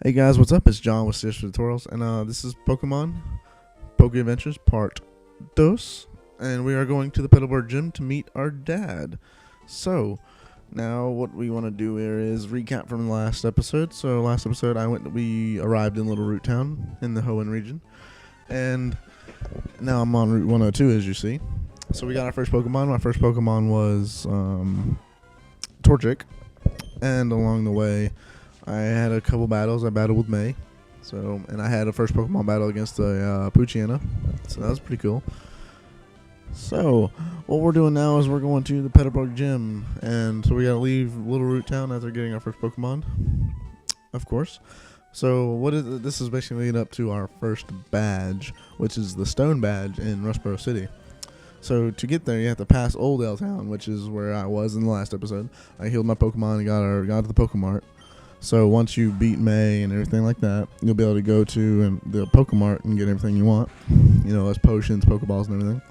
Hey guys, what's up? It's John with Series Tutorials, and this is Pokemon PokéVentures Part 2, and we are going to the Petalburg Gym to meet our dad. So, now what we want to do here is recap from the last episode. So, last episode we arrived in Little Root Town in the Hoenn region, and now I'm on Route 102 as you see. So we got our first Pokemon. My first Pokemon was Torchic, and along the way I had a couple battles. I battled with May, and I had a first Pokemon battle against a Poochyena, so that was pretty cool. So what we're doing now is we're going to the Petalburg Gym, and so we gotta leave Little Root Town after getting our first Pokemon, of course. So this is basically leading up to our first badge, which is the Stone Badge in Rustboro City. So to get there, you have to pass Old L Town, which is where I was in the last episode. I healed my Pokemon and got to the Pokemart. So once you beat May and everything like that, you'll be able to go to the Pokemart and get everything you want. You know, as potions, Pokeballs, and everything.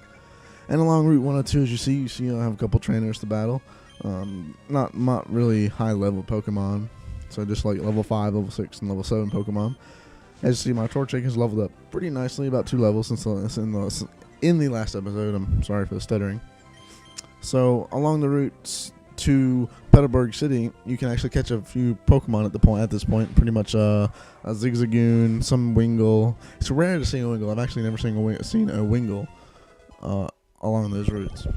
And along Route 102, as you see, I have a couple trainers to battle. Not really high level Pokemon. So just like level 5, level 6, and level 7 Pokemon. As you see, my Torchic has leveled up pretty nicely, about 2 levels since in the last episode. I'm sorry for the stuttering. So along the routes to Petalburg City, you can actually catch a few Pokemon at this point. Pretty much a Zigzagoon, some Wingull. It's rare to see a Wingull. I've actually never seen a Wingull along those routes.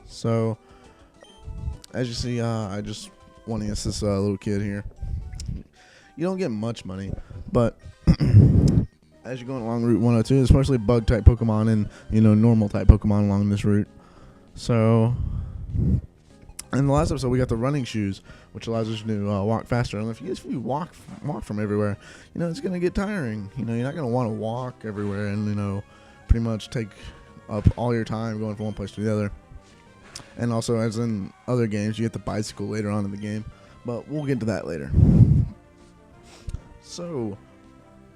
So as you see, I just won against this little kid here. You don't get much money, but as you're going along Route 102, there's mostly bug type Pokemon and normal type Pokemon along this route. So in the last episode, we got the running shoes, which allows us to walk faster. And if you walk from everywhere, it's gonna get tiring. You're not gonna want to walk everywhere and pretty much take up all your time going from one place to the other. And also, as in other games, you get the bicycle later on in the game, but we'll get to that later. So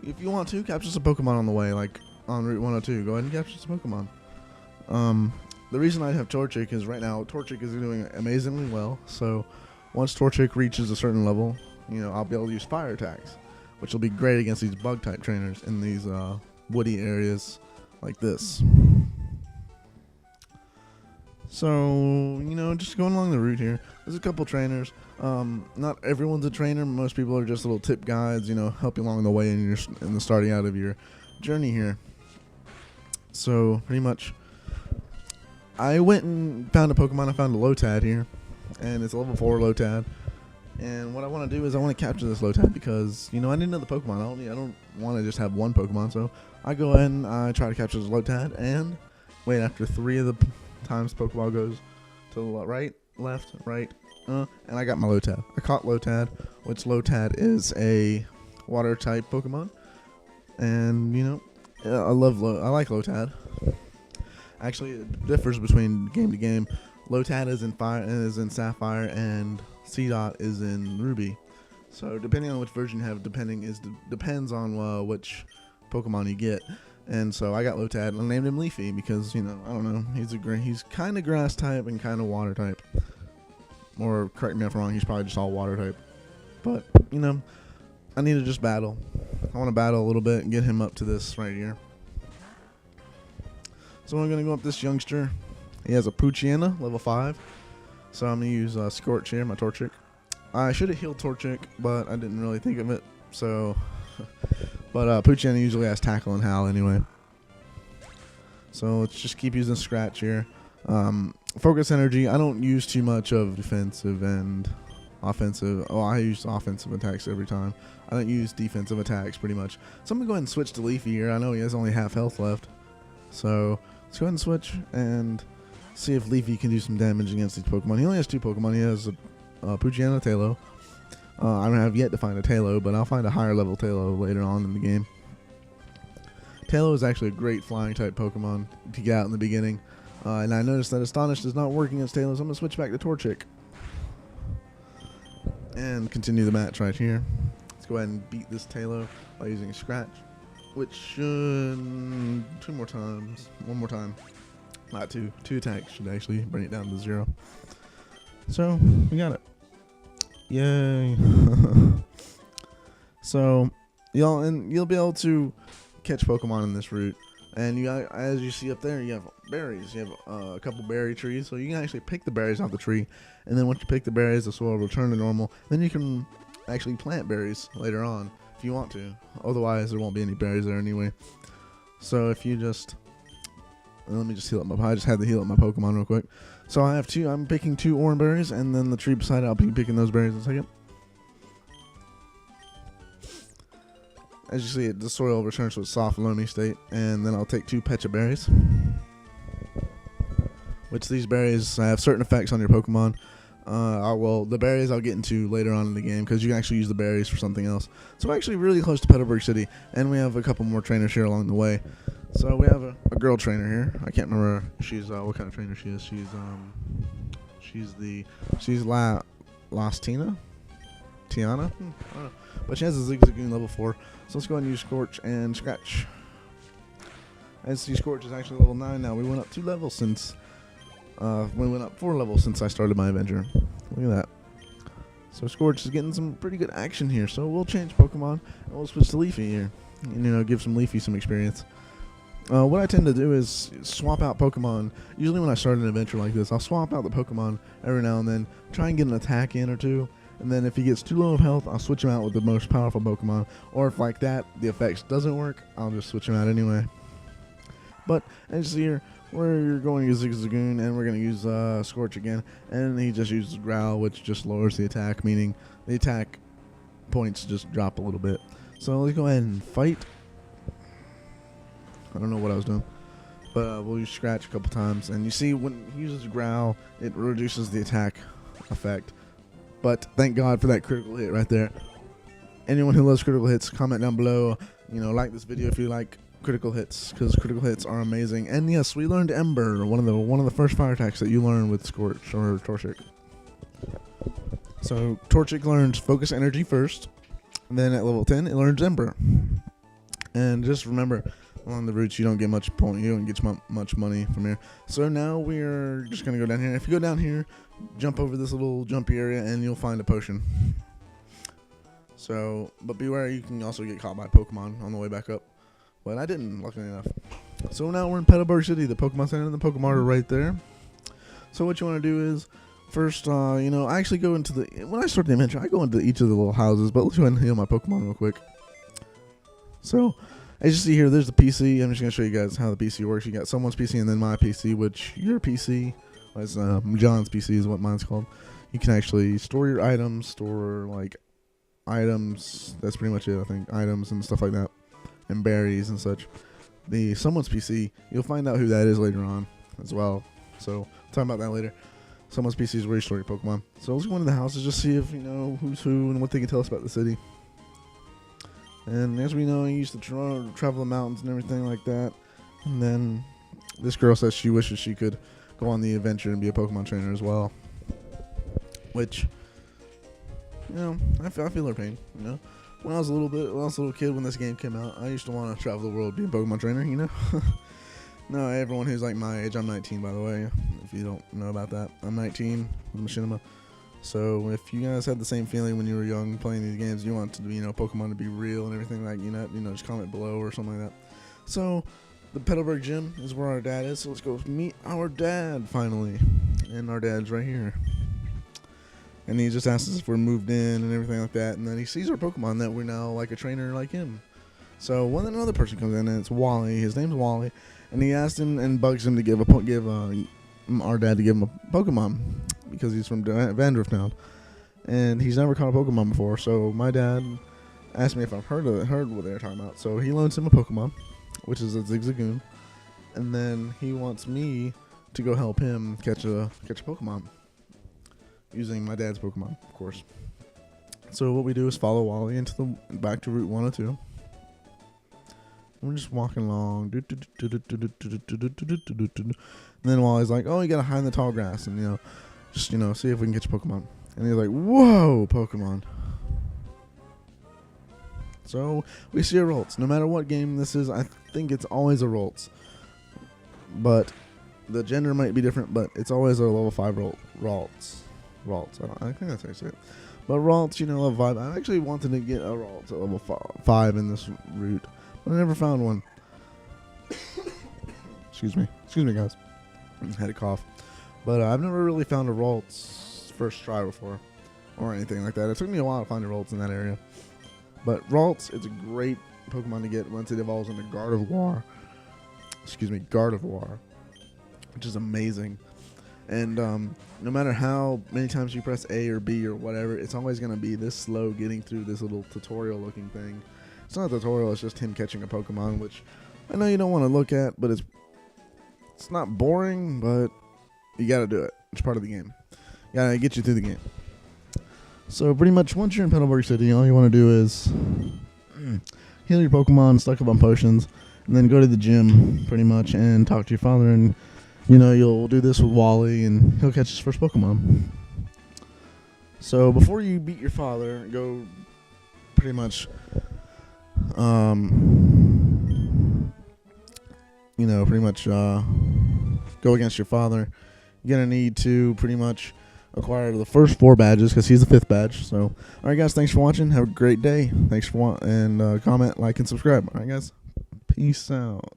if you want to capture some Pokemon on the way, like on Route 102, go ahead and capture some Pokemon. The reason I have Torchic is right now Torchic is doing amazingly well. So once Torchic reaches a certain level, I'll be able to use fire attacks, which will be great against these bug type trainers in these woody areas like this. So just going along the route here, there's a couple trainers. Not everyone's a trainer. Most people are just little tip guides, help you along the way in the starting out of your journey here. So pretty much, I went and found a Pokemon. I found a Lotad here, and it's a level 4 Lotad. And what I want to do is I want to capture this Lotad because I need another Pokemon. I don't want to just have one Pokemon. So I go ahead and I try to capture this Lotad, and wait, after 3 of the times Pokeball goes to the right, left, right, and I got my Lotad. I caught Lotad, which Lotad is a water type Pokemon, and I like Lotad. Actually, it differs between game to game. Lotad is in Sapphire, and C-Dot is in Ruby. So depending on which version you have, depends on which Pokemon you get. And so I got Lotad and I named him Leafy because I don't know, he's kind of grass type and kind of water type. Or correct me if I'm wrong, he's probably just all water type. But I need to just battle. I want to battle a little bit and get him up to this right here. So I'm going to go up this youngster. He has a Poochyena, level 5. So I'm going to use Scorch here, my Torchic. I should have healed Torchic, but I didn't really think of it. So, but Poochyena usually has Tackle and Howl anyway. So let's just keep using Scratch here. Focus Energy, I don't use too much of defensive and offensive. Oh, I use offensive attacks every time. I don't use defensive attacks pretty much. So I'm going to go ahead and switch to Leafy here. I know he has only half health left. So let's go ahead and switch and see if Leafy can do some damage against these Pokemon. He only has 2 Pokemon. He has a Poochyena and a Taillow. I don't have yet to find a Taillow, but I'll find a higher level Taillow later on in the game. Taillow is actually a great flying type Pokemon to get out in the beginning. And I noticed that Astonish does not work against Taillow, so I'm going to switch back to Torchic. And continue the match right here. Let's go ahead and beat this Taillow by using Scratch. Which should one more time. Not 2 attacks should actually bring it down to 0. So we got it. Yay. So you'll be able to catch Pokemon in this route. And as you see up there, you have berries. You have a couple berry trees, so you can actually pick the berries off the tree. And then once you pick the berries, the soil will return to normal. Then you can actually plant berries later on if you want to. Otherwise, there won't be any berries there anyway. So if you just... Let me just heal up I just had to heal up my Pokemon real quick. So I have two. I'm picking 2 orange berries, and then the tree beside it, I'll be picking those berries in a second. As you see, the soil returns to its soft, loamy state, and then I'll take 2 Pecha berries. Which these berries have certain effects on your Pokemon. The berries I'll get into later on in the game, because you can actually use the berries for something else. So we're actually really close to Petalburg City, and we have a couple more trainers here along the way. So we have a girl trainer here. I can't remember what kind of trainer she is. She's Lastina? Tiana? I don't know. But she has a Zigzagoon level 4. So let's go ahead and use Scorch and Scratch. As you see, Scorch is actually level 9 now. We went up 2 levels since... we went up 4 levels since I started my adventure. Look at that. So Scorch is getting some pretty good action here. So we'll change Pokemon and we'll switch to Leafy here. And, give some Leafy some experience. What I tend to do is swap out Pokemon. Usually when I start an adventure like this, I'll swap out the Pokemon every now and then. Try and get an attack in or 2. And then if he gets too low of health, I'll switch him out with the most powerful Pokemon. Or if like that, the effects doesn't work, I'll just switch him out anyway. But as you see here, we're going to use Zigzagoon, and we're going to use Scorch again. And he just uses Growl, which just lowers the attack, meaning the attack points just drop a little bit. So let's go ahead and fight. I don't know what I was doing. But we'll use Scratch a couple times. And you see, when he uses Growl, it reduces the attack effect. But thank God for that critical hit right there. Anyone who loves critical hits, comment down below. Like this video if you like critical hits, because critical hits are amazing. And yes, we learned Ember, one of the first fire attacks that you learn with Scorch or Torchic. So Torchic learns Focus Energy first, and then at level 10 it learns Ember. And just remember, along the routes you don't get much point, you don't get much money from here. So now we're just gonna go down here. If you go down here, jump over this little jumpy area, and you'll find a potion. So, but beware, you can also get caught by Pokemon on the way back up. But I didn't, luckily enough. So now we're in Petalburg City. The Pokemon Center and the Pokemart are right there. So what you want to do is, first, I actually go into when I start the adventure, I go into each of the little houses. But let's go ahead and heal my Pokemon real quick. So, as you see here, there's the PC. I'm just going to show you guys how the PC works. You got someone's PC and then my PC, which your PC, John's PC is what mine's called. You can actually store your items, items. That's pretty much it, I think. Items and stuff like that. And berries and such. The someone's PC, you'll find out who that is later on as well. So, talk about that later. Someone's PC is where you store your Pokemon. So, let's go into the houses, just see if who's who and what they can tell us about the city. And as we know, he used to travel the mountains and everything like that. And then this girl says she wishes she could go on the adventure and be a Pokemon trainer as well. Which, I feel her pain. When I was a little kid when this game came out, I used to want to travel the world, be a Pokemon trainer. No, everyone who's like my age, I'm 19 by the way. If you don't know about that, I'm 19 with Machinima. So if you guys had the same feeling when you were young playing these games, you want to be, Pokemon to be real and everything like, just comment below or something like that. So the Petalburg Gym is where our dad is. So let's go meet our dad finally. And our dad's right here. And he just asks us if we're moved in and everything like that. And then he sees our Pokemon that we're now like a trainer like him. So another person comes in and it's Wally. His name's Wally. And he asked him and bugs him to give our dad to give him a Pokemon. Because he's from Vandrift now, and he's never caught a Pokemon before. So my dad asked me if I've heard what they're talking about. So he loans him a Pokemon, which is a Zigzagoon, and then he wants me to go help him catch a Pokemon using my dad's Pokemon, of course. So what we do is follow Wally back to Route 102. We're just walking along, and then Wally's like, "Oh, you gotta hide in the tall grass, and just see if we can catch a Pokemon." And he's like, "Whoa, Pokemon!" So we see a Rolts. No matter what game this is, I think it's always a Rolts. But the gender might be different, but it's always a level 5 Rolts. I think that's how you say it. But Ralts, level 5. I actually wanted to get a Ralt at level 5 in this route, but I never found one. Excuse me, guys. I had a cough. But I've never really found a Ralts first try before, or anything like that. It took me a while to find a Ralts in that area. But Ralts, it's a great Pokemon to get once it evolves into Gardevoir. Gardevoir, which is amazing. And no matter how many times you press A or B or whatever, it's always going to be this slow getting through this little tutorial-looking thing. It's not a tutorial, it's just him catching a Pokemon, which I know you don't want to look at, but it's not boring, but you got to do it. It's part of the game. Got to get you through the game. So pretty much once you're in Petalburg City, all you want to do is heal your Pokemon, stock up on potions, and then go to the gym pretty much and talk to your father, and you'll do this with Wally, and he'll catch his first Pokemon. So before you beat your father, go pretty much, go against your father. You're going to need to pretty much acquire the first 4 badges because he's the 5th badge. So, all right, guys, thanks for watching. Have a great day. Thanks for watching, and comment, like, and subscribe. All right, guys, peace out.